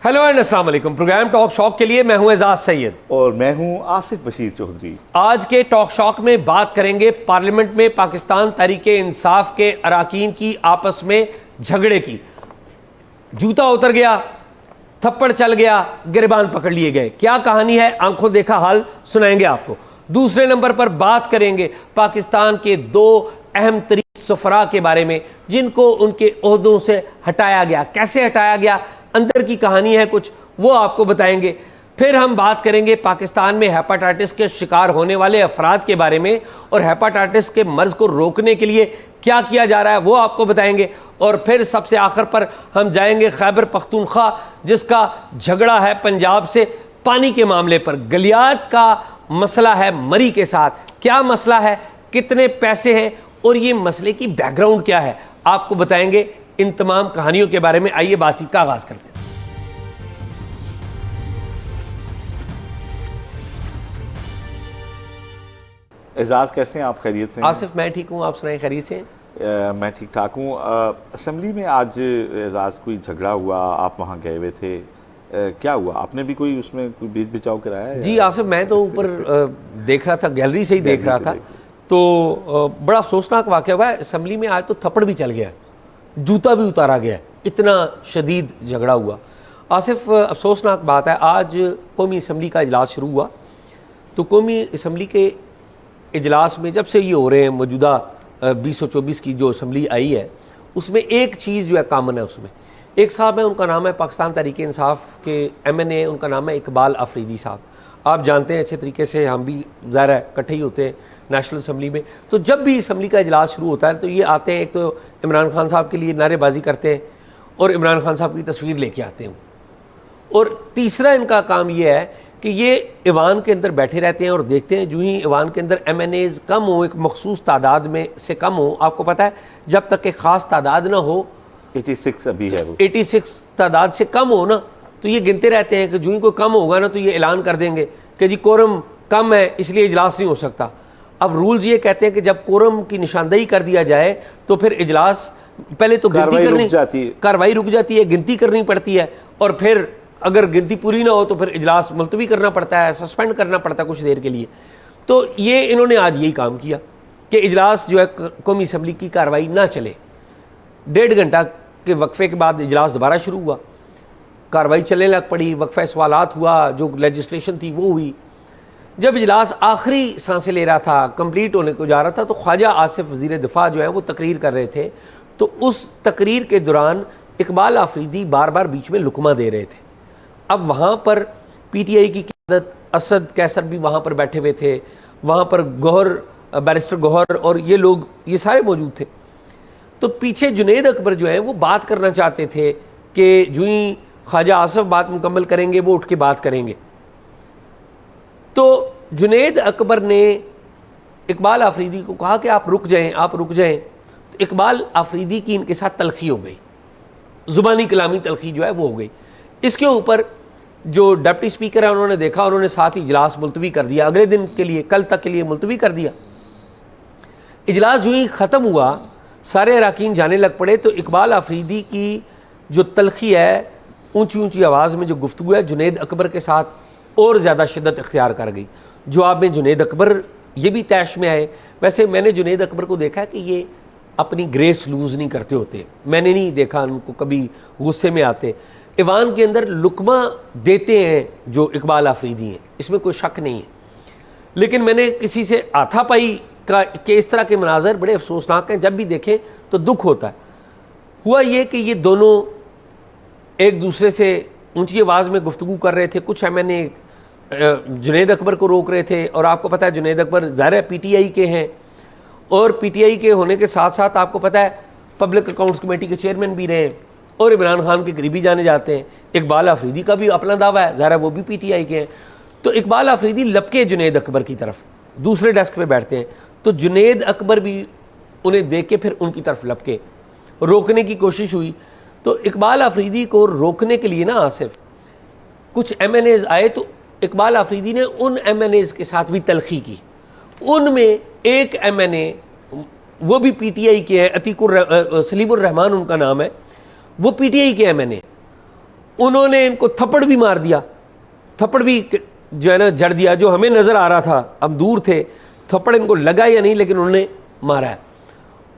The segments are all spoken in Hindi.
हेलो एंड अस्सलाम वालेकुम। प्रोग्राम टॉक शॉक के लिए मैं हूं एजाज सैयद और मैं हूं आसिफ बशीर चौधरी। आज के टॉक शॉक में बात करेंगे पार्लियामेंट में पाकिस्तान तहरीके इंसाफ के अराकीन की आपस में झगड़े की। जूता उतर गया, थप्पड़ चल गया, गिरबान पकड़ लिए गए। क्या कहानी है, आंखों देखा हाल सुनाएंगे आपको। दूसरे नंबर पर बात करेंगे पाकिस्तान के दो अहम तरीन सफरा के बारे में जिनको उनके ओहदों से हटाया गया। कैसे हटाया गया, अंदर की कहानी है कुछ, वो आपको बताएंगे। फिर हम बात करेंगे पाकिस्तान में हेपाटाइटिस के शिकार होने वाले अफराद के बारे में और हेपाटाइटिस के मर्ज को रोकने के लिए क्या किया जा रहा है, वो आपको बताएंगे। और फिर सबसे आखिर पर हम जाएंगे खैबर पख्तूनख्वा, जिसका झगड़ा है पंजाब से पानी के मामले पर। गलियात का मसला है मरी के साथ। क्या मसला है, कितने पैसे हैं और ये मसले की बैकग्राउंड क्या है, आपको बताएंगे। इन तमाम कहानियों के बारे में आइए बातचीत का आगाज करते हैं। एजाज कैसे हैं आप, खैरियत से? आसिफ मैं ठीक हूँ, आप सुनाएं, खैरियत से? मैं ठीक ठाक हूँ। असम्बली में आज एजाज कोई झगड़ा हुआ, आप वहाँ गए हुए थे, क्या हुआ? आपने भी कोई उसमें कोई बीच बिचाव कराया है? जी आसिफ, मैं तो ऊपर देख रहा था, गैलरी से ही देख रहा था, तो बड़ा अफसोसनाक वाक़या हुआ है। असम्बली में आज तो थप्पड़ भी चल गया, जूता भी उतारा गया, इतना शदीद झगड़ा हुआ। आसिफ अफसोसनाक बात है, आज कौमी असम्बली का इजलास शुरू हुआ, तो कौमी असम्बली के इजलास में जब से ये हो रहे हैं, मौजूदा 2024 की जो असम्बली आई है, उसमें एक चीज़ जो है कामन है। उसमें एक साहब है, उनका नाम है पाकिस्तान तहरीके इंसाफ के MNA, उनका नाम है इकबाल आफरीदी साहब। आप जानते हैं अच्छे तरीके से, हम भी ज़ाहिर है इकट्ठे ही होते हैं नेशनल असम्बली में। तो जब भी असम्बली का इजलास शुरू होता है तो ये आते हैं, एक तो इमरान खान साहब के लिए नारेबाजी करते हैं और इमरान खान साहब की तस्वीर लेके आते हैं, और तीसरा इनका काम ये है कि ये ईवान के अंदर बैठे रहते हैं और देखते हैं जो ही ईवान के अंदर MNAs कम हो, एक मखसूस तादाद में से कम हो। आपको पता है जब तक कि ख़ास तादाद ना हो, 86 अभी है वो, 86 तादाद से कम हो ना, तो ये गिनते रहते हैं कि जो ही कोई कम होगा ना तो ये ऐलान कर देंगे कि जी कोरम कम है इसलिए इजलास नहीं हो सकता। अब रूल्स ये कहते हैं कि जब कोरम की निशानदेही कर दिया जाए तो फिर इजलास पहले तो गिनती करनी, कार्रवाई रुक जाती है, गिनती करनी पड़ती है, और फिर अगर गिनती पूरी ना हो तो फिर इजलास मुलतवी करना पड़ता है, सस्पेंड करना पड़ता है कुछ देर के लिए। तो ये इन्होंने आज यही काम किया कि इजलास जो है कौमी असम्बली की कार्रवाई ना चले। 1.5 घंटा के वक्फे के बाद इजलास दोबारा शुरू हुआ, कार्रवाई चलने लग पड़ी, वक्फा सवालात हुआ, जो लेजिस्लेशन थी वो हुई। जब इजलास आखिरी सांसें ले रहा था, कंप्लीट होने को जा रहा था, तो ख्वाजा आसिफ वज़ीर दिफा जो है वो तकरीर कर रहे थे। तो उस तकरीर के दौरान इकबाल आफरीदी बार बार बीच में लुकमा दे रहे थे। अब वहाँ पर PTI की क़यादत असद कैसर भी वहाँ पर बैठे हुए थे, वहाँ पर गौहर, बैरिस्टर गौहर और ये लोग, ये सारे मौजूद थे। तो पीछे जुनैद अकबर जो है वो बात करना चाहते थे कि जो ही ख्वाजा आसिफ बात मुकम्मल करेंगे वो उठ के बात करेंगे। तो जुनैद अकबर ने इकबाल आफरीदी को कहा कि आप रुक जाएं, आप रुक जाएं। तो इकबाल आफरीदी की इनके साथ तलखी हो गई, ज़ुबानी कलामी तलखी जो है वो हो गई। इसके ऊपर जो डिप्टी स्पीकर है उन्होंने देखा, उन्होंने साथ ही इजलास मुलतवी कर दिया, अगले दिन के लिए, कल तक के लिए मुलतवी कर दिया। इजलास जो ही ख़त्म हुआ, सारे अरकान जाने लग पड़े, तो इकबाल आफरीदी की जो तलखी है, ऊंची ऊंची आवाज़ में जो गुफ्तगू है जुनैद अकबर के साथ, और ज़्यादा शिद्दत इख्तियार कर गई। जवाब में जुनैद अकबर ये भी तैश में आए। वैसे मैंने जुनैद अकबर को देखा है कि ये अपनी ग्रेस लूज़ नहीं करते होते, मैंने नहीं देखा उनको कभी गुस्से में आते। ईवान के अंदर लुकमा देते हैं जो इकबाल आफरीदी हैं, इसमें कोई शक नहीं है। लेकिन मैंने किसी से हाथापाई का कि इस तरह के मनाजर बड़े अफसोसनाक हैं, जब भी देखें तो दुख होता है। हुआ ये कि ये दोनों एक दूसरे से ऊंची आवाज़ में गुफ्तगू कर रहे थे। कुछ MNA जुनैद अकबर को रोक रहे थे, और आपको पता है जुनैद अकबर ज़ाहिर PTI के हैं, और PTI के होने के साथ साथ आपको पता है पब्लिक अकाउंट्स कमेटी के चेयरमैन भी रहे और इमरान खान के करीबी जाने जाते हैं। इकबाल आफरीदी का भी अपना दावा है, ज़ाहिर वो भी PTI के हैं। तो इकबाल आफरीदी लपके जुनैद अकबर की तरफ दूसरे डेस्क पे बैठते हैं, तो जुनैद अकबर भी उन्हें देख के फिर उनकी तरफ लपके, रोकने की कोशिश हुई। तो इकबाल आफरीदी को रोकने के लिए ना आसिफ कुछ MNAs आए, तो इकबाल आफरीदी ने उन MNAs के साथ भी तलखी की। उनमें एक MNA, वो भी PTI के हैं, सलीमुर रहमान उनका नाम है, वो PTI के MNA, उन्होंने इनको थप्पड़ भी मार दिया, थप्पड़ भी जो है ना जड़ दिया, जो हमें नज़र आ रहा था, हम दूर थे, थप्पड़ इनको लगा या नहीं लेकिन उन्होंने मारा है।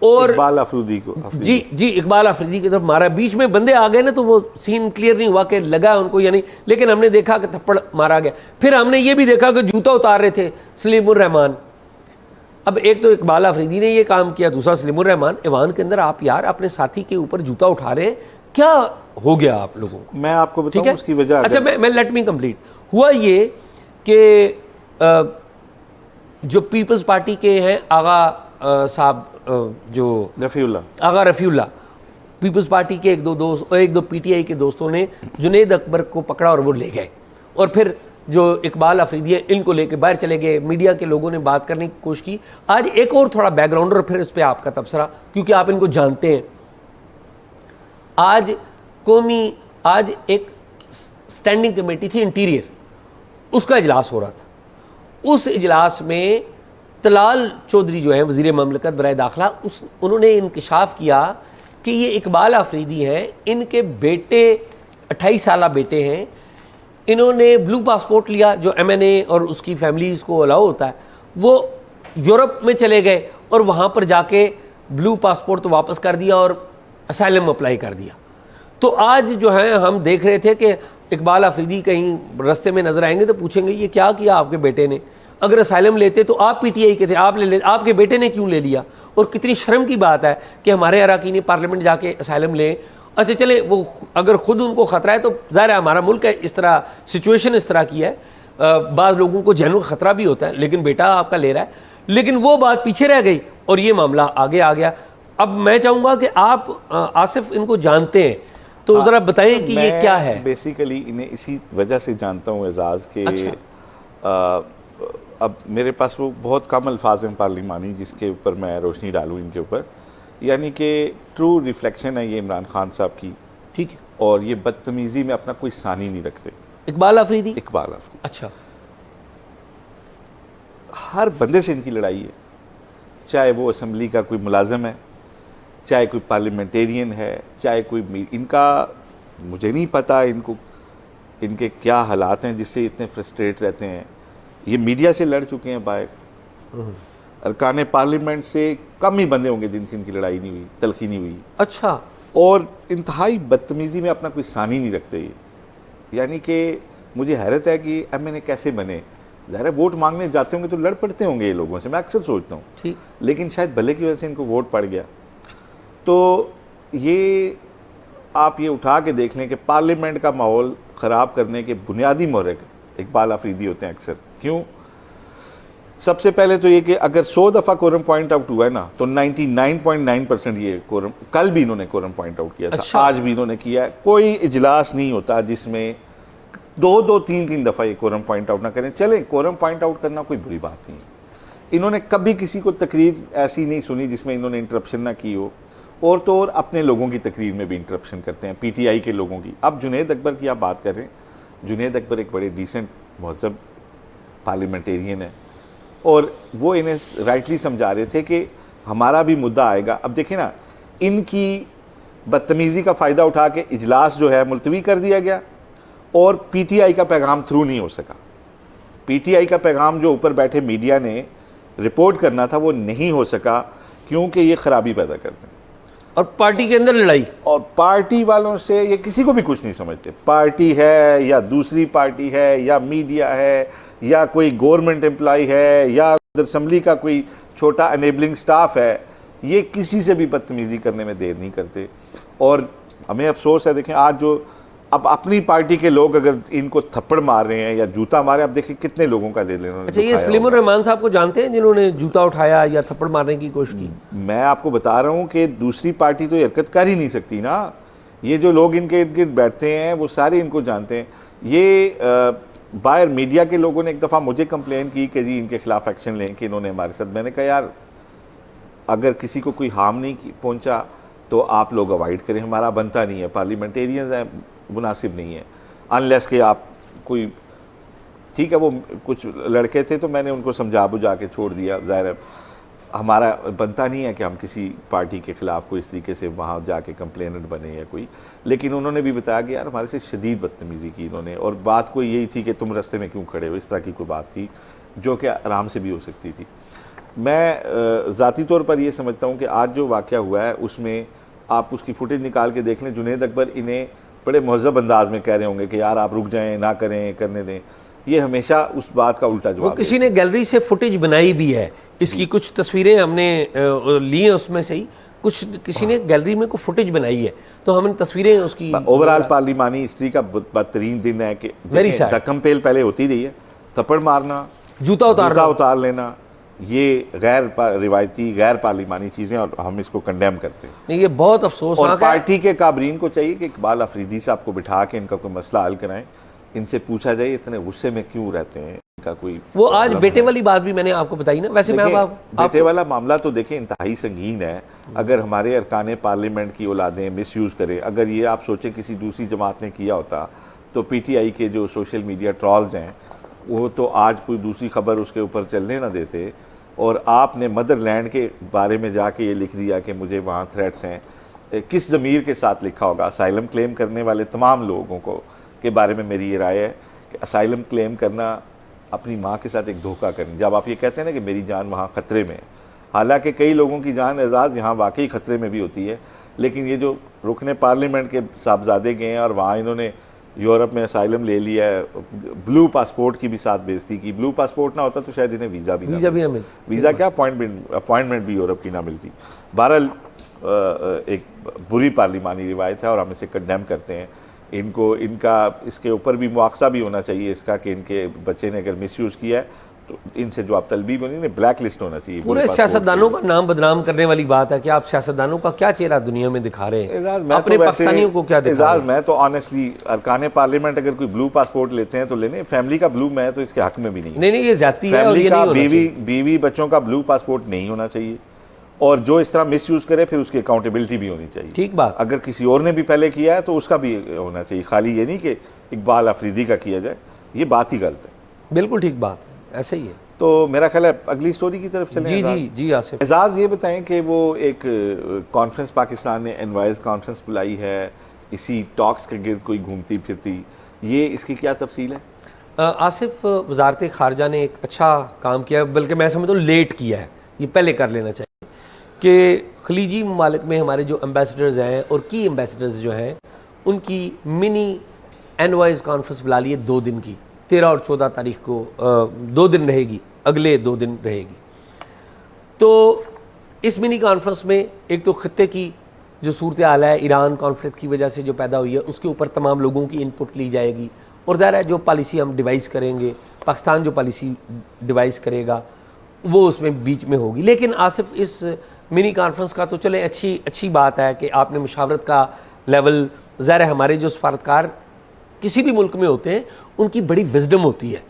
और इकबाल अफरीदी को जी इकबाल अफरीदी की तरफ मारा। बीच में बंदे आ गए ना तो वो सीन क्लियर नहीं हुआ कि लगा उनको या नहीं, लेकिन हमने देखा कि थप्पड़ मारा गया। फिर हमने ये भी देखा कि जूता उतार रहे थे सलीमुर रहमान। अब एक तो इकबाल अफरीदी ने ये काम किया, दूसरा सलीमुर रहमान। ईवान के अंदर आप यार अपने साथी के ऊपर जूता उठा रहे हैं, क्या हो गया आप लोगों को? मैं आपको ठीक बताऊं है, उसकी वजह। अच्छा मैं लेट मी कंप्लीट। हुआ ये कि जो पीपल्स पार्टी के हैं आगा साहब, जो आगा रफ़ीउल्लाह, पीपल्स पार्टी के एक दो पीटीआई के दोस्तों ने जुनेद अकबर को पकड़ा और वो ले गए, और फिर जो इकबाल अफरीदी है इनको लेके बाहर चले गए। मीडिया के लोगों ने बात करने की कोशिश की। आज एक और थोड़ा बैकग्राउंड और फिर इस पर आपका तबसरा, क्योंकि आप इनको जानते हैं। आज एक स्टैंडिंग कमेटी थी इंटीरियर, उसका इजलास हो रहा था। उस इजलास में तलाल चौधरी जो है वज़ीर ममलकत बराए दाखिला, उन्होंने इंकशाफ किया कि ये इकबाल अफरीदी हैं, इनके बेटे 28 साल बेटे हैं, इन्होंने ब्लू पासपोर्ट लिया जो MNA और उसकी फैमिलीज़ को अलाउ होता है, वो यूरोप में चले गए और वहाँ पर जाके ब्लू पासपोर्ट तो वापस कर दिया और असाइलम अप्लाई कर दिया। तो आज जो है हम देख रहे थे कि इकबाल अफरीदी कहीं रास्ते में नज़र आएंगे तो पूछेंगे ये क्या किया आपके बेटे ने? अगर असाइलम लेते तो आप PTI के थे, आप ले आपके बेटे ने क्यों ले लिया? और कितनी शर्म की बात है कि हमारे अरकान पार्लियामेंट जाके असाइलम लें। अच्छा चले, वो अगर ख़ुद उनको ख़तरा है तो ज़ाहिर है हमारा मुल्क है, इस तरह सिचुएशन इस तरह की है, बाज़ लोगों को जेनुइन ख़तरा भी होता है, लेकिन बेटा आपका ले रहा है। लेकिन वो बात पीछे रह गई और ये मामला आगे आ गया। अब मैं चाहूँगा कि आप आसिफ इनको जानते हैं तो ज़रा बताएं कि ये क्या है। बेसिकली इन्हें इसी वजह से जानता हूँ एजाज़ के। अच्छा। अब मेरे पास वो बहुत कम अल्फाज हैं पार्लिमानी जिसके ऊपर मैं रोशनी डालूँ इनके ऊपर, यानी कि ट्रू रिफ्लेक्शन है ये इमरान खान साहब की। ठीक है। और ये बदतमीज़ी में अपना कोई सानी नहीं रखते। इकबाल अफरीदी। अच्छा, हर बंदे से इनकी लड़ाई है, चाहे वो असम्बली का कोई मुलाजिम है, चाहे कोई पार्लियामेंटेरियन है, चाहे कोई इनका मुझे नहीं पता इनको इनके क्या हालात हैं जिससे इतने फ्रस्ट्रेट रहते हैं। ये मीडिया से लड़ चुके हैं बाहर, अरकान पार्लियामेंट से कम ही बंदे होंगे जिनसे इनकी लड़ाई नहीं हुई, तलखी नहीं हुई। अच्छा। और इंतहाई बदतमीज़ी में अपना कोई सानी नहीं रखते ये, यानी कि मुझे हैरत है कि MNA कैसे बने। ज़ाहिर वोट मांगने जाते होंगे तो लड़ पड़ते होंगे ये लोगों से, मैं अक्सर सोचता हूँ। ठीक। लेकिन शायद भले की वजह से इनको वोट पड़ गया। तो ये आप ये उठा के देख लें कि पार्लियामेंट का माहौल ख़राब करने के बुनियादी महरक इकबाल अफरीदी होते हैं अक्सर। क्यों? सबसे पहले तो ये कि अगर 100 दफ़ा कोरम पॉइंट आउट हुआ है ना, तो 99.9% ये कोरम, कल भी इन्होंने कोरम पॉइंट आउट किया था। अच्छा। आज भी इन्होंने किया है। कोई इजलास नहीं होता जिसमें 2-3 दफ़ा ये कोरम पॉइंट आउट ना करें। चलें, कोरम पॉइंट आउट करना कोई बुरी बात नहीं है। इन्होंने कभी किसी को तकरीर ऐसी नहीं सुनी जिसमें इन्होंने इंटरप्शन ना की हो। और तो और अपने लोगों की तकरीर में भी इंटरप्शन करते हैं, PTI के लोगों की। अब जुनेद अकबर की आप बात कर रहे हैं, जुनेद अकबर एक बड़े डिसेंट महज़ब पार्लियामेंटेरियन है और वो इन्हें राइटली समझा रहे थे कि हमारा भी मुद्दा आएगा। अब देखें ना, इनकी बदतमीज़ी का फ़ायदा उठा के इजलास जो है मुलतवी कर दिया गया और PTI का पैगाम थ्रू नहीं हो सका। PTI का पैगाम जो ऊपर बैठे मीडिया ने रिपोर्ट करना था वो नहीं हो सका क्योंकि ये ख़राबी पैदा करते हैं। और पार्टी के अंदर लड़ाई, और पार्टी वालों से ये किसी को भी कुछ नहीं समझते। पार्टी है या दूसरी पार्टी है या मीडिया है या कोई गवर्नमेंट एम्प्लॉय है या असम्बली का कोई छोटा अनेबलिंग स्टाफ है, ये किसी से भी बदतमीज़ी करने में देर नहीं करते। और हमें अफसोस है, देखें आज जो अब अपनी पार्टी के लोग अगर इनको थप्पड़ मार रहे हैं या जूता मारे, अब देखिए कितने लोगों का दिल इन्होंने। अच्छा, ये सलीमुर रहमान साहब को जानते हैं जिन्होंने जूता उठाया या थप्पड़ मारने की कोशिश की? मैं आपको बता रहा हूँ कि दूसरी पार्टी तो हरकत कर ही नहीं सकती ना। ये जो लोग इनके इर्द गिर्द बैठते हैं वो सारे इनको जानते हैं। ये बाहर मीडिया के लोगों ने एक दफ़ा मुझे कंप्लेन की कि जी इनके खिलाफ एक्शन लें कि इन्होंने हमारे साथ। मैंने कहा यार अगर किसी को कोई हार्म नहीं पहुँचा तो आप लोग अवॉइड करें, हमारा बनता नहीं है, पार्लियामेंटेरियंस हैं, मुनासिब नहीं है। अनलेस कि आप कोई, ठीक है वो कुछ लड़के थे तो मैंने उनको समझा बुझा के छोड़ दिया। ज़ाहिर है हमारा बनता नहीं है कि हम किसी पार्टी के ख़िलाफ़ कोई इस तरीके से वहाँ जाके कंप्लेनेंट बने या कोई, लेकिन उन्होंने भी बताया कि यार हमारे से शदीद बदतमीज़ी की इन्होंने, और बात कोई यही थी कि तुम रास्ते में क्यों खड़े हो, इस तरह की कोई बात थी जो कि आराम से भी हो सकती थी। मैं ज़ाती तौर पर ये समझता हूँ कि आज जो वाक़या हुआ है उसमें आप उसकी फुटेज निकाल के देख लें, जुनैद अकबर इन्हें बड़े महज़ब अंदाज में कह रहे होंगे कि यार आप रुक जाएँ, ना करें, करने दें। ये हमेशा उस बात का उल्टा जवाब। वो किसी ने गैलरी से फुटेज बनाई भी है, इसकी कुछ तस्वीरें हमने ली हैं, उसमें से ही कुछ किसी ने गैलरी में को फुटेज बनाई है, तो हमने तस्वीरें उसकी। ओवरऑल पार्लिमानी हिस्ट्री का बदतरीन दिन है कि धक्कम पेल पहले होती रही है, थप्पड़ मारना, जूता उतार लेना, ये गैर रिवायती गैर पार्लिमानी चीज़ें, और हम इसको कंडेम करते हैं। नहीं, ये बहुत अफसोस। और पार्टी के काबरीन को चाहिए कि इकबाल अफरीदी साहब को बिठा के इनका कोई मसला हल कराएं, इनसे पूछा जाए इतने गुस्से में क्यों रहते हैं, इनका कोई वो आज बेटे वाली बात भी मैंने आपको बताई ना। वैसे मैं बेटे वाला मामला तो देखें इंतहाई संगीन है। अगर हमारे अरकान पार्लियामेंट की औलादें मिसयूज़ करें, अगर ये आप सोचें किसी दूसरी जमात ने किया होता तो PTI के जो सोशल मीडिया ट्रॉल्स हैं वो तो आज कोई दूसरी खबर उसके ऊपर चलने ना देते, और आपने मदरलैंड के बारे में जाके ये लिख दिया कि मुझे वहाँ थ्रेट्स हैं। किस ज़मीर के साथ लिखा होगा? असाइलम क्लेम करने वाले तमाम लोगों को के बारे में मेरी ये राय है कि असाइलम क्लेम करना अपनी माँ के साथ एक धोखा करना। जब आप ये कहते हैं ना कि मेरी जान वहाँ ख़तरे में है, हालांकि कई लोगों की जान एजाज़ यहाँ वाकई ख़तरे में भी होती है, लेकिन ये जो रुकने पार्लियामेंट के साहबजादे गए हैं और वहाँ इन्होंने यूरोप में असाइलम ले लिया है, ब्लू पासपोर्ट की भी साथ बेइज्जती की। ब्लू पासपोर्ट ना होता तो शायद इन्हें वीज़ा भी ना मिलता, वीज़ा क्या अपॉइंटमेंट भी यूरोप की ना मिलती। बहरहाल एक बुरी पार्लिमानी रिवायत है और हम इसे कंडेम करते हैं। इनको इनका इसके ऊपर भी मुआवजा भी होना चाहिए इसका कि इनके बच्चे ने अगर मिसयूज़ किया है तो इनसे जो आप तलबी बनी ब्लैक लिस्ट होना चाहिए। पूरे सियासतदानों का नाम बदनाम करने वाली बात है कि आप सियासतदानों का क्या चेहरा दुनिया में दिखा रहे हैं, अपने पाकिस्तानियों को क्या दिखा रहे हैं। मैं तो ऑनेस्टली अरकान पार्लियामेंट अगर कोई ब्लू पासपोर्ट लेते हैं तो लेने, फैमिली का ब्लू मैं तो इसके हक में भी नहीं, ये जाती है। और ये नहीं बीवी बच्चों का ब्लू पासपोर्ट नहीं होना चाहिए, और जो इस तरह मिसयूज करे फिर उसकी अकाउंटेबिलिटी भी होनी चाहिए। ठीक बात। अगर किसी और ने भी पहले किया है तो उसका भी होना चाहिए, खाली ये नहीं कि इकबाल अफरीदी का किया जाए, ये बात ही गलत है। बिल्कुल ठीक बात है, ऐसा ही है। तो मेरा ख्याल है अगली स्टोरी की तरफ चलें। जी आसिफ। एजाज ये बताएं कि वो एक कॉन्फ्रेंस पाकिस्तान ने एनवाइज कॉन्फ्रेंस बुलाई है, इसी टॉक्स के गिर्द कोई घूमती फिरती, ये इसकी क्या तफसील है? आसिफ, वजारत खारजा ने एक अच्छा काम किया, बल्कि मैं समझता हूँ लेट किया है, ये पहले कर लेना चाहिए कि खलीजी ममालिक में हमारे जो एम्बेसडर्स हैं और की एम्बेसडर्स जो हैं उनकी मिनी एनवाइज कॉन्फ्रेंस बुला ली है 2 दिन की, 13 और 14 तारीख को 2 दिन रहेगी, अगले 2 दिन रहेगी। तो इस मिनी कॉन्फ्रेंस में एक तो खत्ते की जो सूरत हाल है ईरान कॉन्फ्लिक्ट की वजह से जो पैदा हुई है उसके ऊपर तमाम लोगों की इनपुट ली जाएगी, और ज़ाहिर है जो पॉलिसी हम डिवाइस करेंगे, पाकिस्तान जो पॉलिसी डिवाइस करेगा वो उसमें बीच में होगी। लेकिन आसिफ, इस मिनी कॉन्फ्रेंस का तो चले अच्छी बात है कि आपने मुशावरत का लेवल, ज़ाहिर है हमारे जो सफारतकार किसी भी मुल्क में होते हैं उनकी बड़ी विजडम होती है,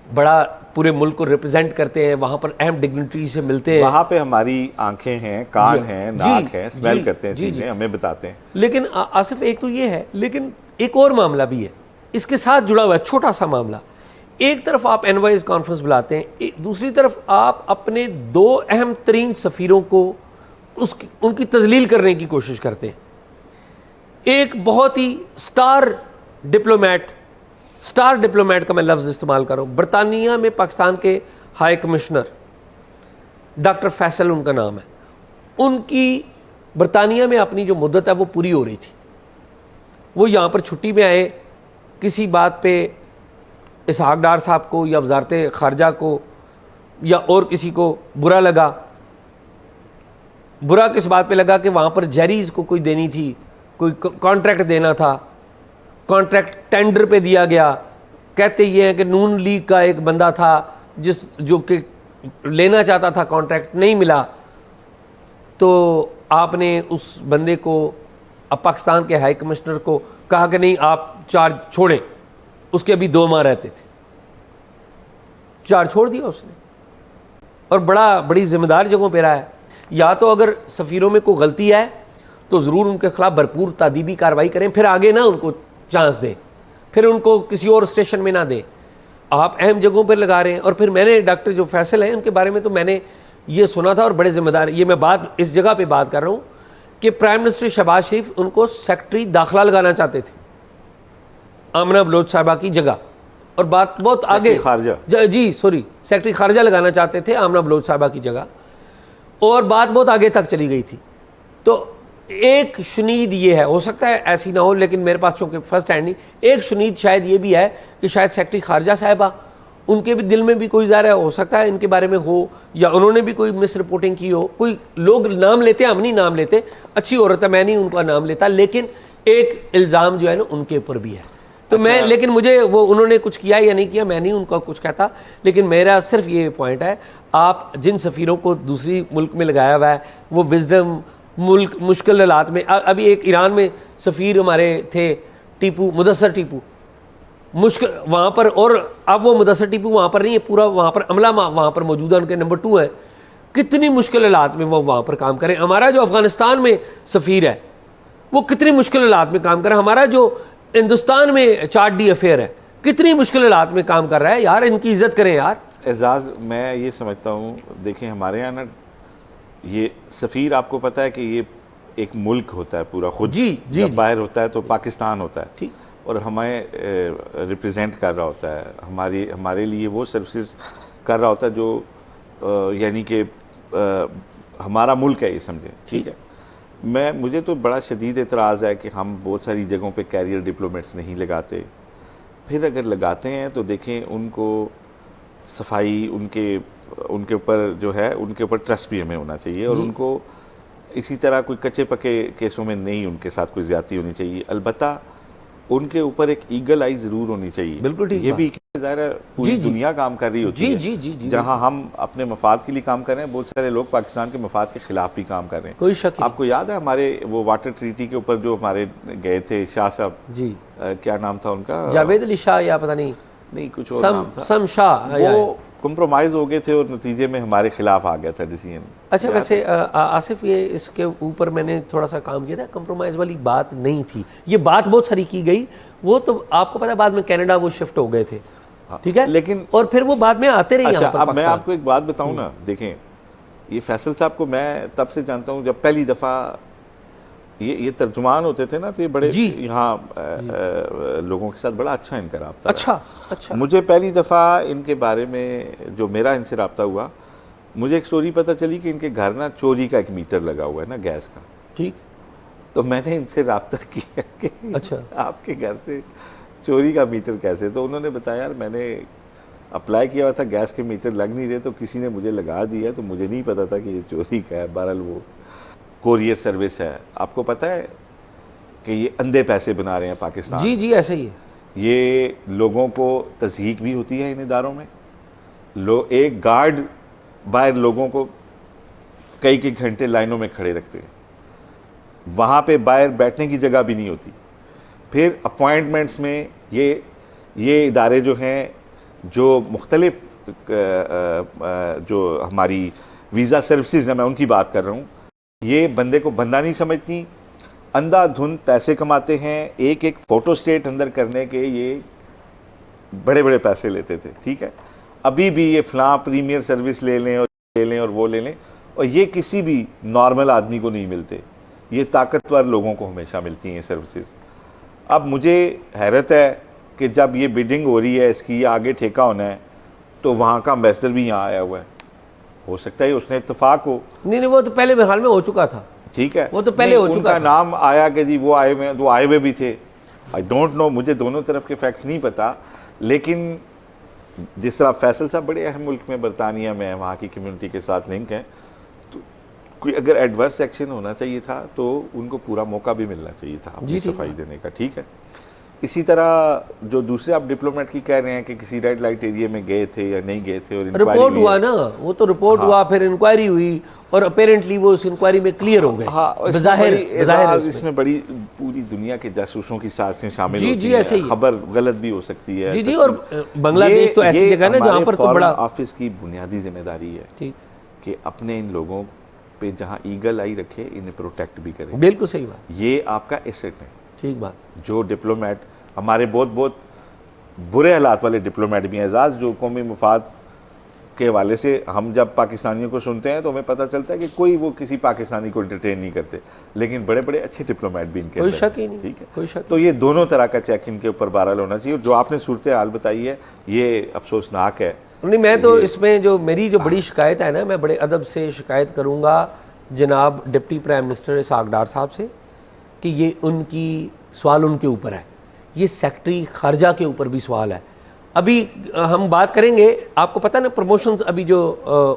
बड़ा पूरे मुल्क को रिप्रेजेंट करते हैं, वहाँ पर अहम डिग्निटरी से मिलते हैं, वहाँ पे हमारी आंखें हैं, कान हैं, नाक है, स्मेल करते हैं चीज़ें, हमें बताते हैं। लेकिन आसिफ एक तो ये है, लेकिन एक और मामला भी है इसके साथ जुड़ा हुआ है, छोटा सा मामला। एक तरफ आप एनवाइज कॉन्फ्रेंस बुलाते हैं, दूसरी तरफ आप अपने 2 अहम तरीन सफ़ीरों को उनकी तजलील करने की कोशिश करते हैं। एक बहुत ही स्टार डिप्लोमेट का मैं लफ्ज़ इस्तेमाल कर रहा हूँ, बरतानिया में पाकिस्तान के हाई कमिश्नर डॉक्टर फैसल उनका नाम है, उनकी बरतानिया में अपनी जो मुद्दत है वो पूरी हो रही थी। वो यहाँ पर छुट्टी में आए, किसी बात पे इसहाक डार साहब को या वजारत खारजा को या और किसी को बुरा लगा। बुरा किस बात पे लगा कि वहाँ पर जेरीज़ को कोई देनी थी, कोई कॉन्ट्रैक्ट देना था, कॉन्ट्रैक्ट टेंडर पे दिया गया। कहते ये हैं कि नून लीग का एक बंदा था जो कि लेना चाहता था, कॉन्ट्रैक्ट नहीं मिला, तो आपने उस बंदे को, अब पाकिस्तान के हाई कमिश्नर को कहा कि नहीं आप चार्ज छोड़ें। उसके अभी 2 माह रहते थे, चार्ज छोड़ दिया उसने, और बड़ी जिम्मेदार जगहों पे रहा है। या तो अगर सफ़ीरों में कोई गलती है तो ज़रूर उनके ख़िलाफ़ भरपूर तादीबी कार्रवाई करें, फिर आगे ना उनको चांस दें, फिर उनको किसी और स्टेशन में ना दें। आप अहम जगहों पर लगा रहे हैं। और फिर मैंने डॉक्टर जो फैसल हैं उनके बारे में तो मैंने ये सुना था और बड़े जिम्मेदार, ये मैं बात इस जगह पे बात कर रहा हूँ कि प्राइम मिनिस्टर शहबाज शरीफ उनको सेक्रेटरी दाखिला लगाना चाहते थे आमना बलोच साहिबा की जगह, और बात बहुत आगे खारजा जी सॉरी सेक्रेटरी खारजा लगाना चाहते थे आमना बलोच साहिबा की जगह, और बात बहुत आगे तक चली गई थी। तो एक शुनीद ये है, हो सकता है ऐसी ना हो, लेकिन मेरे पास चूँकि फर्स्ट हैंड नहीं, एक शुनीद शायद ये भी है कि शायद सेक्रेटरी खारजा साहिबा उनके भी दिल में भी कोई ज़ाहिर हो सकता है इनके बारे में हो, या उन्होंने भी कोई मिस रिपोर्टिंग की हो। कोई लोग नाम लेते हैं, हम नहीं नाम लेते, अच्छी औरत है मैं नहीं उनका नाम लेता, लेकिन एक इल्ज़ाम जो है ना उनके ऊपर भी है। तो मैं, लेकिन मुझे वो उन्होंने कुछ किया या नहीं किया मैं नहीं उनका कुछ कहता, लेकिन मेरा सिर्फ ये पॉइंट है, आप जिन सफ़ीरों को दूसरी मुल्क में लगाया हुआ है वो विजडम मुल्क मुश्किल हालात में, अभी एक ईरान में सफ़ीर हमारे थे टीपू, मुदस्सर टीपू, मुश्किल वहाँ पर, और अब वो मुदस्सर टीपू वहाँ पर नहीं है, पूरा वहाँ पर अमला वहाँ पर मौजूदा उनके नंबर 2 है। कितनी मुश्किल हालात में वो वहाँ पर काम करें। हमारा जो अफ़गानिस्तान में सफ़ीर है वो कितनी मुश्किल हालात में काम कर रहा है। हमारा जो हिंदुस्तान में चार्ट डी अफेयर है कितनी मुश्किल हालात में काम कर रहा है। यार इनकी इज्जत करें यार। एजाज, मैं ये समझता हूँ, देखें हमारे यहाँ ना ये सफ़ीर, आपको पता है कि ये एक मुल्क होता है पूरा खुद, जी जी, जब बाहर होता है तो पाकिस्तान होता है, ठीक, और हमें रिप्रेजेंट कर रहा होता है, हमारे लिए वो सर्विसेज कर रहा होता है जो यानी कि हमारा मुल्क है ये समझें, ठीक है। मुझे तो बड़ा शदीद एतराज़ है कि हम बहुत सारी जगहों पे कैरियर डिप्लोमेट्स नहीं लगाते, फिर अगर लगाते हैं तो देखें उनको सफाई, उनके ऊपर जो है उनके ऊपर ट्रस्ट भी हमें होना चाहिए, और उनको इसी तरह कोई कच्चे पक्के केसों में नहीं उनके साथ कोई ज़्यादती होनी चाहिए। अलबत्ता उनके ऊपर एक ईगल आई ज़रूर होनी चाहिए। बिल्कुल ठीक, ये भी ज़ाहिर है पूरी दुनिया काम कर रही होती है, जहाँ हम अपने मफाद के लिए काम कर रहे हैं, बहुत सारे लोग पाकिस्तान के मफाद के खिलाफ भी काम कर रहे हैं, कोई शक। आपको याद है हमारे वो वाटर ट्रीटी के ऊपर जो हमारे गए थे शाह साहब जी, क्या नाम था उनका, जावेद अली शाह या पता नहीं कुछ और नाम था, सम शाह, वो कॉम्प्रोमाइज़ हो गए थे और नतीजे में हमारे खिलाफ आ गया था डिसीजन। अच्छा, वैसे आसिफ ये इसके ऊपर मैंने थोड़ा सा काम किया था, कॉम्प्रोमाइज़ वाली बात नहीं थी, ये बात बहुत सारी की गई, वो तो आपको पता है बाद में कनाडा वो शिफ्ट हो गए थे, ठीक है, लेकिन और फिर वो बाद में आते रहे। अच्छा, अब मैं आपको एक बात बताऊं ना, देखें ये फैसल साहब को मैं तब से जानता हूं जब पहली दफ़ा ये तर्जुमान होते थे ना, तो ये बड़े यहाँ लोगों के साथ बड़ा अच्छा इनका राब्ता। अच्छा, मुझे पहली दफ़ा इनके बारे में जो मेरा इनसे राब्ता हुआ, मुझे एक स्टोरी पता चली कि इनके घर ना चोरी का एक मीटर लगा हुआ है ना गैस का, ठीक, तो मैंने इनसे राब्ता किया कि अच्छा आपके घर से चोरी का मीटर कैसे, तो उन्होंने बताया यार मैंने अप्लाई किया हुआ था, गैस के मीटर लग नहीं रहे, तो किसी ने मुझे लगा दिया, तो मुझे नहीं पता था कि ये चोरी का है। बहरहाल वो कोरियर सर्विस है, आपको पता है कि ये अंधे पैसे बना रहे हैं पाकिस्तान। जी ऐसे ही है। ये लोगों को तज़हीक भी होती है इन इदारों में, एक गार्ड बाहर लोगों को कई घंटे लाइनों में खड़े रखते हैं, वहाँ पे बाहर बैठने की जगह भी नहीं होती। फिर अपॉइंटमेंट्स में ये इदारे जो हैं, जो मुख्तलिफ जो हमारी वीज़ा सर्विसेज हैं, मैं उनकी बात कर रहा हूँ, ये बंदे को बंदा नहीं समझती, अंधाधुंध पैसे कमाते हैं, एक फ़ोटो स्टेट अंदर करने के ये बड़े बड़े पैसे लेते थे, ठीक है। अभी भी ये फ़लाँ प्रीमियर सर्विस ले लें और वो ले लें, और ये किसी भी नॉर्मल आदमी को नहीं मिलते, ये ताकतवर लोगों को हमेशा मिलती हैं सर्विसेज। अब मुझे हैरत है कि जब ये बिडिंग हो रही है इसकी, आगे ठेका होना है, तो वहाँ का एम्बेसडर भी यहाँ आया हुआ है, हो सकता है उसने इत्तेफाक हो। नहीं वो तो पहले हाल में हो चुका था, ठीक है, वो तो पहले हो चुका था। नाम आया कि जी वो आए हुए भी थे, आई डोंट नो, मुझे दोनों तरफ के फैक्ट्स नहीं पता, लेकिन जिस तरह फैसल साहब बड़े अहम मुल्क में, बरतानिया में, वहाँ की कम्युनिटी के साथ लिंक हैं, तो कोई अगर एडवर्स एक्शन होना चाहिए था तो उनको पूरा मौका भी मिलना चाहिए था अपनी सफाई देने का, ठीक है। इसी तरह जो दूसरे आप डिप्लोमेट की कह रहे हैं कि किसी रेड लाइट एरिया में गए थे या नहीं गए थे, और रिपोर्ट हुआ ना, वो तो रिपोर्ट हुआ, फिर इंक्वायरी हुई, और अपेरेंटली वो उस इंक्वायरी में क्लियर हो गए। हाँ, इसमें बड़ी पूरी दुनिया के जासूसों की साजिशें शामिल होती हैं, खबर गलत भी हो सकती है। जी, और बांग्लादेश तो ऐसी जगह ना जहाँ पर तो बड़ा ऑफिस की बुनियादी जिम्मेदारी है कि अपने इन लोगों पे जहाँ ईगल आई रखे, इन्हें प्रोटेक्ट भी करें। बिल्कुल सही बात, ये आपका एसेट है। ठीक बात। जो डिप्लोमेट हमारे बहुत बुरे हालात वाले डिप्लोमेट भी हैं एजाज, जो कौमी मफाद के हवाले से हम जब पाकिस्तानियों को सुनते हैं तो हमें पता चलता है कि कोई वो किसी पाकिस्तानी को एंटरटेन नहीं करते, लेकिन बड़े बड़े अच्छे डिप्लोमेट भी इनके कोई अंदर शक हैं, ही नहीं, ठीक है। कोई शक। तो ये दोनों तरह का चेक इनके ऊपर बहरहाल होना चाहिए। और जो आपने सूरत हाल बताई है ये अफसोसनाक है। नहीं, मैं तो इसमें जो मेरी जो बड़ी शिकायत है ना, मैं बड़े अदब से शिकायत करूंगा जनाब डिप्टी प्राइम मिनिस्टर इसहाक डार साहब से कि ये उनकी सवाल उनके ऊपर है, ये सेक्रेटरी खारजा के ऊपर भी सवाल है। अभी हम बात करेंगे, आपको पता ना प्रमोशंस अभी जो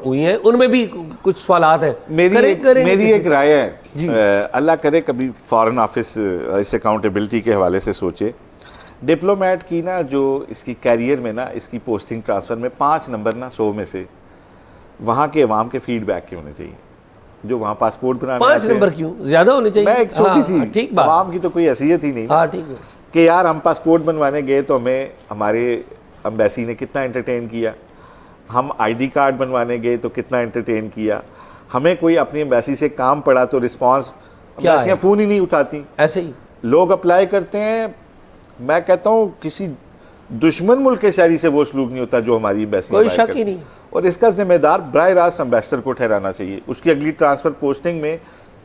हुई हैं उनमें भी कुछ सवालात हैं। मेरी एक राय है, अल्लाह करे कभी फॉरेन ऑफिस इस अकाउंटेबिलिटी के हवाले से सोचे। डिप्लोमेट की ना जो इसकी कैरियर में ना इसकी पोस्टिंग ट्रांसफ़र में 5 नंबर ना 100 में से वहाँ के अवाम के फीडबैक के होने चाहिए, जो वहाँ पासपोर्ट बनाने 5 नंबर क्यों ज़्यादा होने चाहिए। मैं एक छोटी सी, ठीक बात, अवाम की तो कोई हैसियत ही नहीं। हाँ ठीक है कि यार हम पासपोर्ट बनवाने गए तो हमें हमारे एम्बेसी ने कितना एंटरटेन किया, हम आईडी कार्ड बनवाने गए तो कितना एंटरटेन किया, हमें कोई अपनी एम्बेसी से काम पड़ा तो रिस्पांस, एम्बेसियाँ फ़ोन ही नहीं उठाती, ऐसे ही लोग अप्लाई करते हैं। मैं कहता हूँ किसी दुश्मन मुल्क के शहरी से वो सलूक नहीं होता जो हमारी एम्बेसी, कोई शक ही नहीं। और इसका जिम्मेदार बराह रास्त एम्बेसडर को ठहराना चाहिए। उसकी अगली ट्रांसफ़र पोस्टिंग में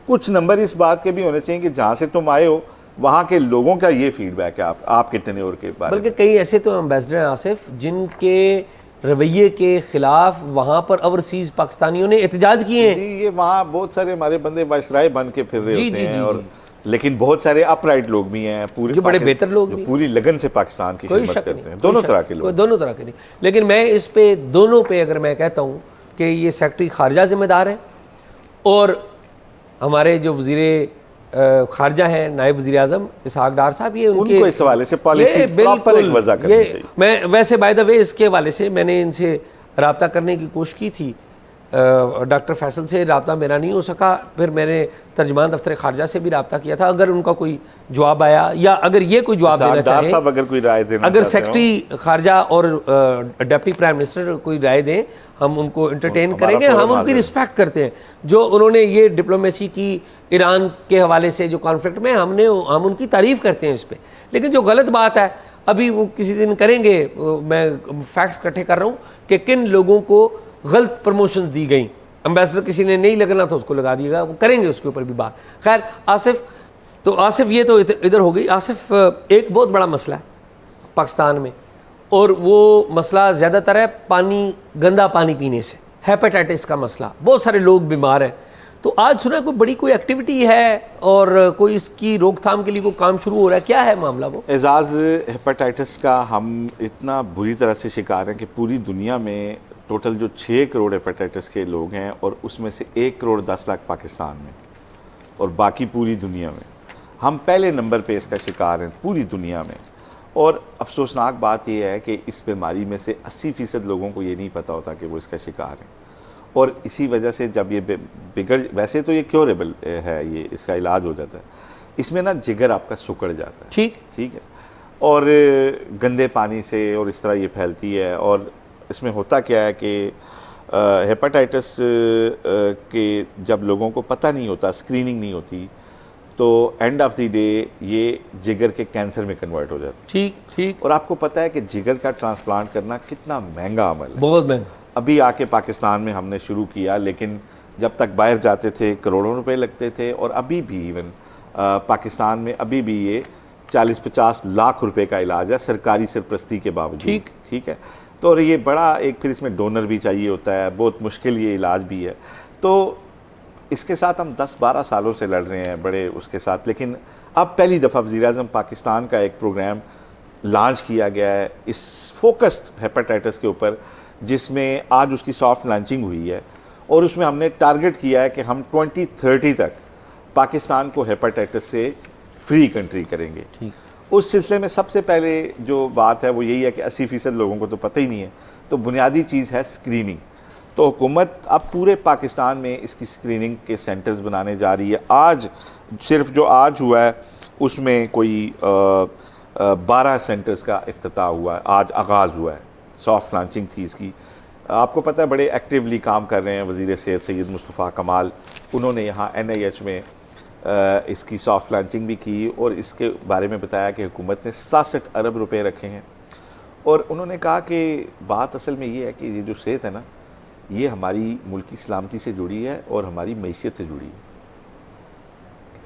कुछ नंबर इस बात के भी होने चाहिए कि जहाँ से तुम आए हो वहाँ के लोगों का ये फीडबैक है आपके टेन्योर के बारे में। बल्कि कई ऐसे तो एम्बेसडर हैं आसिफ जिनके रवैये के खिलाफ वहाँ पर ओवरसीज पाकिस्तानियों ने एहतजाज किए हैं। ये वहाँ बहुत सारे हमारे बंदे वायसराय बन के फिर रहे होते हैं, और लेकिन बहुत सारे अपराइट लोग भी हैं, पूरे जो बड़े बेहतर लोग भी, पूरी लगन से पाकिस्तान की खिदमत करते हैं, दोनों तरह के लोग, दोनों तरह के नहीं। लेकिन मैं इस पे दोनों पे अगर मैं कहता हूँ कि ये सेक्रेटरी खारजा जिम्मेदार है और हमारे जो वजीर खारजा है नायब वज़ीर आज़म इसहाक डार साहब, ये उनको इस हवाले से पॉलिसी प्रॉपर एक वजह करनी चाहिए। मैं वैसे बाय द वे इसके हवाले से मैंने इनसे रब्ता करने की कोशिश की थी, डॉक्टर फैसल से रब्ता मेरा नहीं हो सका, फिर मैंने तर्जमान दफ्तर खारजा से भी रब्ता किया था। अगर उनका कोई जवाब आया या अगर ये कोई जवाब देना चाहे, अगर कोई राय देना, अगर सेक्रेटरी खारजा और डिप्टी प्राइम मिनिस्टर कोई राय दें, हम उनको एंटरटेन करेंगे, हम उनकी रिस्पेक्ट करते हैं। जो उन्होंने ये डिप्लोमेसी की ईरान के हवाले से जो कॉन्फ्लिक्ट में हम उनकी तारीफ़ करते हैं इस पर। लेकिन जो गलत बात है अभी वो किसी दिन करेंगे, मैं फैक्ट्स इकट्ठे कर रहा हूँ कि किन लोगों को गलत प्रमोशन दी गई, एम्बेसडर किसी ने नहीं लगना तो उसको लगा दिएगा, वो करेंगे उसके ऊपर भी बात। खैर आसिफ, तो आसिफ ये तो इधर हो गई। आसिफ, एक बहुत बड़ा मसला है पाकिस्तान में और वो मसला ज़्यादातर है पानी, गंदा पानी पीने से, हेपेटाइटिस का मसला, बहुत सारे लोग बीमार हैं। तो आज सुना कोई एक्टिविटी है और कोई इसकी रोकथाम के लिए कोई काम शुरू हो रहा है, क्या है मामला वो? एजाज, हेपेटाइटिस का हम इतना बुरी तरह से शिकार हैं कि पूरी दुनिया में टोटल जो 6 करोड़ हेपेटाइटिस के लोग हैं और उसमें से 1 करोड़ 10 लाख पाकिस्तान में और बाकी पूरी दुनिया में। हम पहले नंबर पे इसका शिकार हैं पूरी दुनिया में। और अफसोसनाक बात यह है कि इस बीमारी में से 80% लोगों को ये नहीं पता होता कि वो इसका शिकार हैं, और इसी वजह से जब ये बिगड़, वैसे तो ये क्योरेबल है, ये इसका इलाज हो जाता है, इसमें ना जिगर आपका सुकड़ जाता है, ठीक है, और गंदे पानी से और इस तरह ये फैलती है। और इसमें होता क्या है कि हेपेटाइटिस के जब लोगों को पता नहीं होता, स्क्रीनिंग नहीं होती, तो एंड ऑफ द डे ये जिगर के कैंसर में कन्वर्ट हो जाता है। ठीक। और आपको पता है कि जिगर का ट्रांसप्लांट करना कितना महंगा अमल है, बहुत महंगा। अभी आके पाकिस्तान में हमने शुरू किया, लेकिन जब तक बाहर जाते थे करोड़ों रुपए लगते थे, और अभी भी इवन पाकिस्तान में अभी भी ये 40-50 लाख रुपए का इलाज है सरकारी सरपरस्ती के बावजूद, ठीक है। तो और ये बड़ा एक, फिर इसमें डोनर भी चाहिए होता है, बहुत मुश्किल ये इलाज भी है। तो इसके साथ हम 10-12 सालों से लड़ रहे हैं बड़े उसके साथ, लेकिन अब पहली दफ़ा वज़ीर-ए-आज़म पाकिस्तान का एक प्रोग्राम लॉन्च किया गया है इस फोकस्ड हेपेटाइटिस के ऊपर, जिसमें आज उसकी सॉफ्ट लॉन्चिंग हुई है। और उसमें हमने टारगेट किया है कि हम 2030 तक पाकिस्तान को हेपेटाइटिस से फ्री कंट्री करेंगे। उस सिलसिले में सबसे पहले जो बात है वो यही है कि 80% लोगों को तो पता ही नहीं है, तो बुनियादी चीज़ है स्क्रीनिंग। तो हुकूमत अब पूरे पाकिस्तान में इसकी स्क्रीनिंग के सेंटर्स बनाने जा रही है। आज सिर्फ जो आज हुआ है उसमें कोई 12 सेंटर्स का इफ्तिताह हुआ है, आज आगाज़ हुआ है, सॉफ्ट लॉन्चिंग थी इसकी। आपको पता है बड़े एक्टिवली काम कर रहे हैं वज़ीर सेहत सैयद मुस्तफ़ा कमाल, उन्होंने यहाँ NIH में इसकी सॉफ्ट लॉन्चिंग भी की और इसके बारे में बताया कि हुकूमत ने 67 अरब रुपए रखे हैं। और उन्होंने कहा कि बात असल में ये है कि ये जो सेहत है ना, ये हमारी मुल्क की सलामती से जुड़ी है और हमारी मैशियत से जुड़ी है।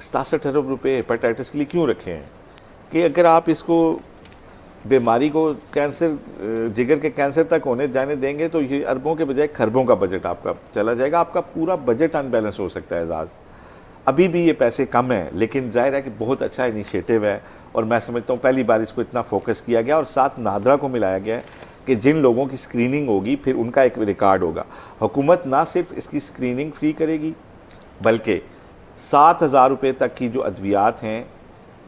67 अरब रुपए हेपेटाइटिस के लिए क्यों रखे हैं कि अगर आप इसको बीमारी को कैंसर, जिगर के कैंसर तक होने जाने देंगे तो ये अरबों के बजाय खरबों का बजट आपका चला जाएगा, आपका पूरा बजट अनबैलेंस हो सकता है। एजाज अभी भी ये पैसे कम हैं, लेकिन जाहिर है कि बहुत अच्छा इनिशिएटिव है और मैं समझता हूँ पहली बार इसको इतना फोकस किया गया और साथ नादरा को मिलाया गया है कि जिन लोगों की स्क्रीनिंग होगी फिर उनका एक रिकॉर्ड होगा। हुकूमत ना सिर्फ इसकी स्क्रीनिंग फ्री करेगी बल्कि 7,000 रुपये तक की जो अद्वियात हैं,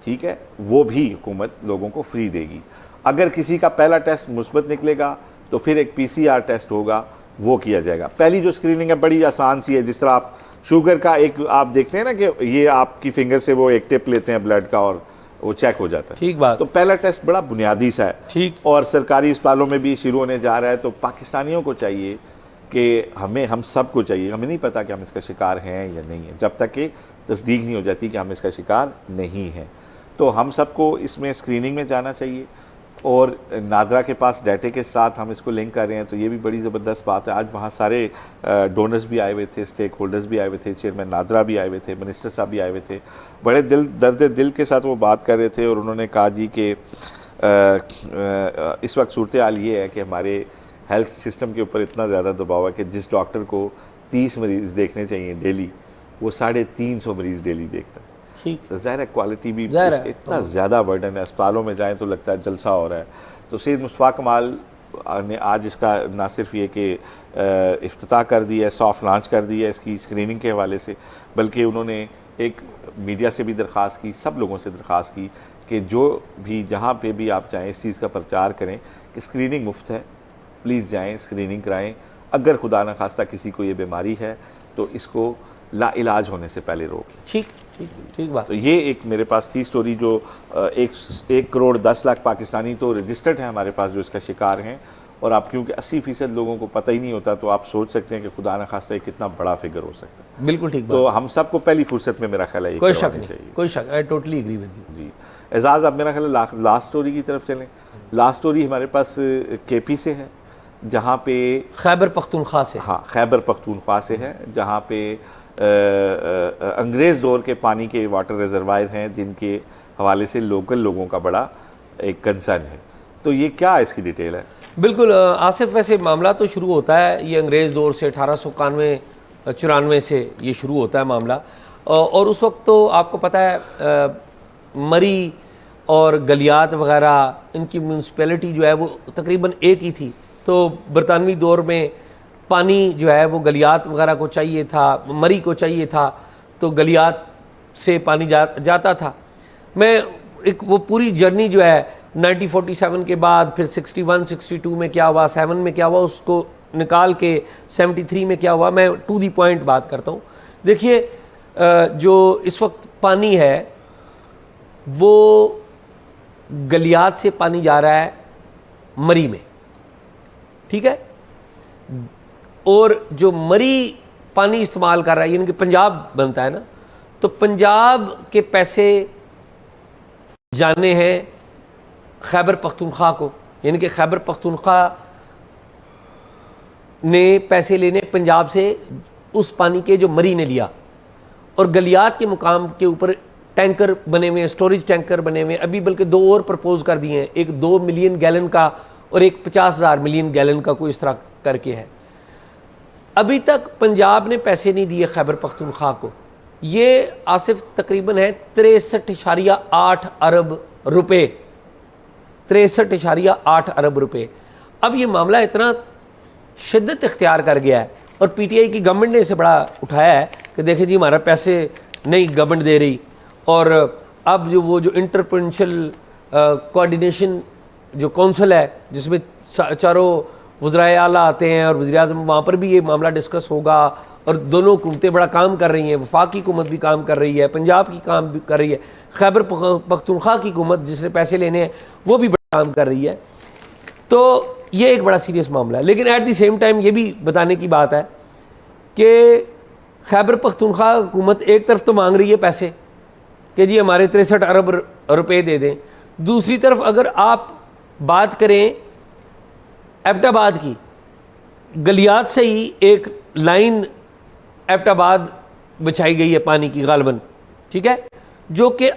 ठीक है, वो भी हुकूमत लोगों को फ्री देगी। अगर किसी का पहला टेस्ट मुस्बत निकलेगा तो फिर एक PCR टेस्ट होगा, वो किया जाएगा। पहली जो स्क्रीनिंग है बड़ी आसान सी है, जिस तरह आप शुगर का एक आप देखते हैं ना कि ये आपकी फिंगर से वो एक टिप लेते हैं ब्लड का और वो चेक हो जाता है। ठीक बात। तो पहला टेस्ट बड़ा बुनियादी सा है, ठीक। और सरकारी अस्पतालों में भी शुरू होने जा रहा है। तो पाकिस्तानियों को चाहिए कि हम सबको चाहिए, हमें नहीं पता कि हम इसका शिकार हैं या नहीं है जब तक कि तस्दीक नहीं हो जाती कि हम इसका शिकार नहीं हैं। तो हम सबको इसमें स्क्रीनिंग में जाना चाहिए और नादरा के पास डाटे के साथ हम इसको लिंक कर रहे हैं, तो ये भी बड़ी ज़बरदस्त बात है। आज वहाँ सारे डोनर्स भी आए हुए थे, स्टेक होल्डर्स भी आए हुए थे, चेयरमैन नादरा भी आए हुए थे, मिनिस्टर साहब भी आए हुए थे। बड़े दर्द दिल के साथ वो बात कर रहे थे और उन्होंने कहा जी कि इस वक्त सूरत हाल ये है कि हमारे हेल्थ सिस्टम के ऊपर इतना ज़्यादा दबाव है कि जिस डॉक्टर को 30 मरीज़ देखने चाहिए डेली, वो 350 मरीज़ डेली देखता है। ठीक। तो ज़ाहिर है क्वालिटी भी इतना ज़्यादा बर्डन है, अस्पतालों में जाएं तो लगता है जलसा हो रहा है। तो सैयद मुस्तफ़ा कमाल ने आज इसका ना सिर्फ ये कि इफ्तिताह कर दिया है, सॉफ्ट लॉन्च कर दिया है इसकी स्क्रीनिंग के हवाले से, बल्कि उन्होंने एक मीडिया से भी दरख्वास्त की, सब लोगों से दरख्वास्त की कि जो भी जहाँ पे भी आप जाएँ इस चीज़ का प्रचार करें कि स्क्रीनिंग मुफ्त है, प्लीज़ जाएँ स्क्रीनिंग कराएँ। अगर खुदा न खास्ता किसी को ये बीमारी है तो इसको लाइलाज होने से पहले रोक लें। ठीक ठीक ठीक बात। तो ये एक मेरे पास थी स्टोरी जो 1 करोड़ 10 लाख पाकिस्तानी तो रजिस्टर्ड हैं हमारे पास जो इसका शिकार हैं, और आप क्योंकि 80% लोगों को पता ही नहीं होता तो आप सोच सकते हैं कि खुदा न खास्ता कितना बड़ा फिगर हो सकता है। बिल्कुल ठीक तो हम सबको पहली फुर्सत में मेरा ख्याल है कोई शक नहीं, कोई शक, I totally agree with you ji. Ejaz अब मेरा ख्याल है लास्ट स्टोरी की तरफ चलें। लास्ट स्टोरी हमारे पास KP से है, जहाँ पे खैबर पख्तूनख्वा से, हाँ खैबर पख्तूनख्वा से है, जहाँ पे अंग्रेज़ दौर के पानी के वाटर रिजर्वायर हैं जिनके हवाले से लोकल लोगों का बड़ा एक कंसर्न है। तो ये क्या इसकी डिटेल है? बिल्कुल आसिफ, वैसे मामला तो शुरू होता है ये अंग्रेज़ दौर से 1891-94 से ये शुरू होता है मामला। और उस वक्त तो आपको पता है मरी और गलियात वगैरह इनकी म्यूनसिपैलिटी जो है वो तकरीबन एक ही थी। तो बरतानवी दौर में पानी जो है वो गलियात वगैरह को चाहिए था, मरी को चाहिए था, तो गलियात से पानी जाता था। मैं एक वो पूरी जर्नी जो है 1947 के बाद फिर 61-62 में क्या हुआ, 7 में क्या हुआ, उसको निकाल के 73 में क्या हुआ, मैं टू दी पॉइंट बात करता हूँ। देखिए जो इस वक्त पानी है वो गलियात से पानी जा रहा है मरी में, ठीक है, और जो मरी पानी इस्तेमाल कर रहा है यानी कि पंजाब बनता है ना, तो पंजाब के पैसे जाने हैं खैबर पख्तूनख्वा को, यानी कि खैबर पख्तूनख्वा ने पैसे लेने पंजाब से उस पानी के जो मरी ने लिया, और गलियात के मुकाम के ऊपर टैंकर बने हुए हैं, स्टोरेज टैंकर बने हुए हैं। अभी बल्कि 2 और प्रपोज कर दिए हैं, एक 2 मिलियन गैलन का और एक 50,000 मिलियन गैलन का, कोई इस तरह करके है। अभी तक पंजाब ने पैसे नहीं दिए खैबर पख्तूनख्वा को। ये आसिफ तकरीबन है 63.8 अरब रुपए, 63.8 अरब रुपए। अब ये मामला इतना शिद्दत इख्तियार कर गया है और PTI की गवर्नमेंट ने इसे बड़ा उठाया है कि देखें जी हमारा पैसे नहीं गवर्नमेंट दे रही, और अब जो इंटरप्रोविंशियल कोऑर्डिनेशन जो काउंसिल है जिसमें चारों वज़राए आला आते हैं और वज़ीर आज़म, वहाँ पर भी ये मामला डिस्कस होगा, और दोनों हुकूमतें बड़ा काम कर रही हैं। वफाकी हुकूमत भी काम कर रही है, पंजाब की काम भी कर रही है, खैबर पख्तूनख्वा की हुकूमत जिसने पैसे लेने हैं वो भी बड़ा काम कर रही है। तो ये एक बड़ा सीरियस मामला है। लेकिन एट द सेम टाइम ये भी बताने की बात है कि खैबर पख्तूनख्वा हुकूमत एक तरफ तो मांग रही है पैसे कि जी हमारे 63 अरब रुपए दे दें, दूसरी तरफ अगर आप बात करें एबटाबाद की, गलियात से ही एक लाइन एबटाबाद बिछाई गई है पानी की गालबन, ठीक है, जो कि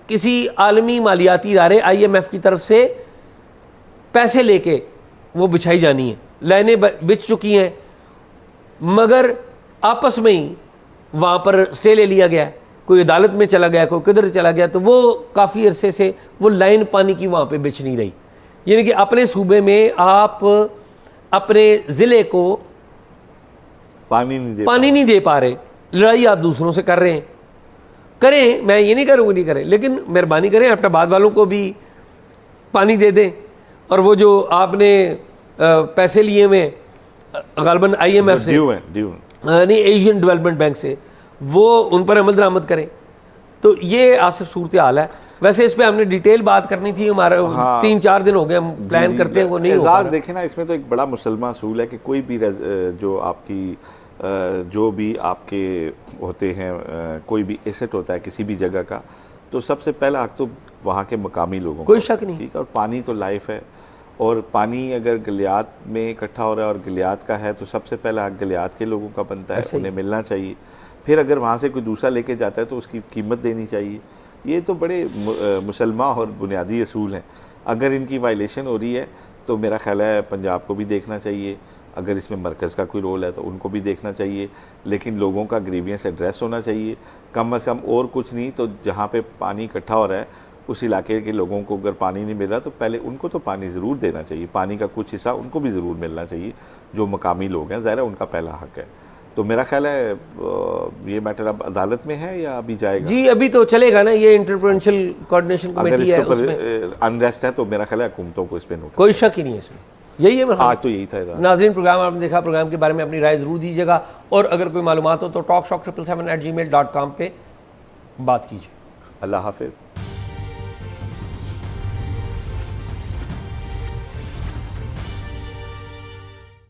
किसी आलमी मालियाती इदारे IMF की तरफ से पैसे लेके वो बिछाई जानी है। लाइनें बिछ चुकी हैं, मगर आपस में ही वहाँ पर स्टे ले लिया गया है, कोई अदालत में चला गया, कोई किधर चला गया, तो वो काफ़ी अरसे से वो लाइन पानी की वहाँ पे बिछ नहीं रही। यानी कि अपने सूबे में आप अपने ज़िले को पानी नहीं दे पा रहे, लड़ाई आप दूसरों से कर रहे हैं। करें, मैं ये नहीं करूँगा नहीं करें, लेकिन मेहरबानी करें एबटाबाद वालों को भी पानी दे दें, और वो जो आपने पैसे लिए हुए गालबन IMF से नहीं, एशियन डेवलपमेंट बैंक से, वो उन पर अमल दरामद करें। तो ये आसिफ सूरत हाल है। वैसे इस पे हमने डिटेल बात करनी थी, हमारा 3-4 दिन हो गए हम प्लान करते हैं, वो नहीं हो पा रहा। देखें ना, इसमें तो एक बड़ा मुसलमान असूल है कि कोई भी जो भी आपके होते हैं, कोई भी एसेट होता है किसी भी जगह का, तो सबसे पहला हक तो वहाँ के मकामी लोगों, कोई शक नहीं, ठीक है। और पानी तो लाइफ है, और पानी अगर गलियात में इकट्ठा हो रहा है और गलियात का है, तो सबसे पहला हक गलियात के लोगों का बनता है, उन्हें मिलना चाहिए। फिर अगर वहाँ से कोई दूसरा लेके जाता है तो उसकी कीमत देनी चाहिए। ये तो बड़े मुसलमान और बुनियादी असूल हैं। अगर इनकी वायलेशन हो रही है तो मेरा ख्याल है पंजाब को भी देखना चाहिए, अगर इसमें मरकज़ का कोई रोल है तो उनको भी देखना चाहिए, लेकिन लोगों का ग्रीवियंस एड्रेस होना चाहिए कम से कम। और कुछ नहीं तो जहाँ पे पानी इकट्ठा हो रहा है उस इलाके के लोगों को अगर पानी नहीं मिल रहा तो पहले उनको तो पानी ज़रूर देना चाहिए, पानी का कुछ हिस्सा उनको भी ज़रूर मिलना चाहिए, जो मकामी लोग हैं, ज़ाहिर है उनका पहला हक है। तो मेरा ख्याल है ये मैटर अब अदालत में है या अभी जाएगा? जी अभी तो चलेगा ना, ये इंटरप्रेंशियल कोऑर्डिनेशन कमेटी है, उसमें अनरेस्ट है तो मेरा ख्याल है हुकूमतों को इस पर नोटिस, कोई शक ही नहीं है इसमें। यही है आज तो यही था। नाज़रीन, प्रोग्राम आपने देखा, प्रोग्राम के बारे में अपनी राय ज़रूर दीजिएगा, और अगर कोई मालूमात हो तो talkshock777@gmail.com पे बात कीजिए। अल्लाह हाफिज़।